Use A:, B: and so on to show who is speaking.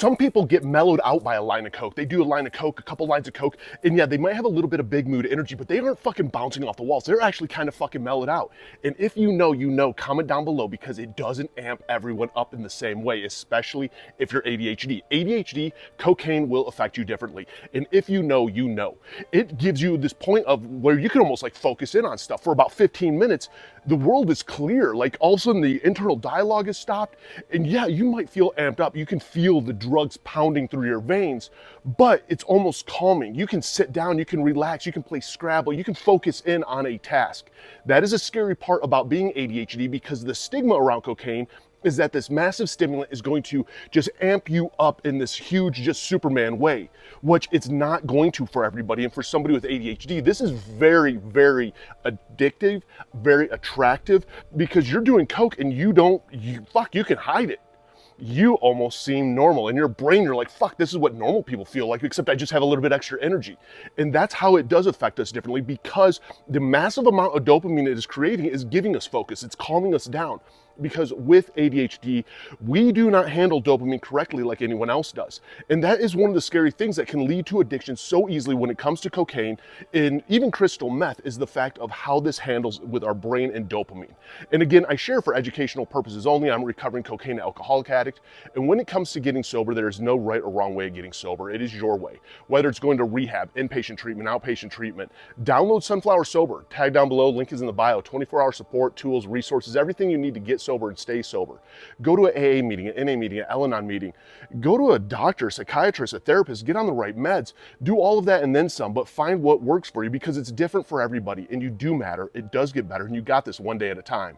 A: some people get mellowed out by a line of coke. They do a line of coke, a couple lines of coke, and yeah, they might have a little bit of big mood energy, but they aren't fucking bouncing off the walls. They're actually kind of fucking mellowed out. And if you know, you know, comment down below, because it doesn't amp everyone up in the same way, especially if you're ADHD. ADHD, cocaine will affect you differently. And if you know, you know. It gives you this point of where you can almost like focus in on stuff for about 15 minutes. The world is clear. Like all of a sudden the internal dialogue is stopped. And yeah, you might feel amped up. You can feel the drugs pounding through your veins, but it's almost calming. You can sit down, you can relax, you can play Scrabble, you can focus in on a task. That is a scary part about being ADHD, because the stigma around cocaine is that this massive stimulant is going to just amp you up in this huge, just Superman way, which it's not going to for everybody. And for somebody with ADHD, this is very, very addictive, very attractive, because you're doing coke and you can hide it. You almost seem normal. In your brain, you're like, fuck, this is what normal people feel like, except I just have a little bit extra energy. And that's how it does affect us differently, because the massive amount of dopamine it is creating is giving us focus. It's calming us down. Because with ADHD, we do not handle dopamine correctly like anyone else does. And that is one of the scary things that can lead to addiction so easily when it comes to cocaine and even crystal meth, is the fact of how this handles with our brain and dopamine. And again, I share for educational purposes only. I'm a recovering cocaine and alcoholic addict. And when it comes to getting sober, there is no right or wrong way of getting sober. It is your way. Whether it's going to rehab, inpatient treatment, outpatient treatment, download Sunflower Sober. Tag down below, link is in the bio. 24-hour support, tools, resources, everything you need to get sober and stay sober. Go to an AA meeting, an NA meeting, an Al-Anon meeting. Go to a doctor, a psychiatrist, a therapist, get on the right meds. Do all of that and then some, but find what works for you, because it's different for everybody and you do matter. It does get better, and you got this one day at a time.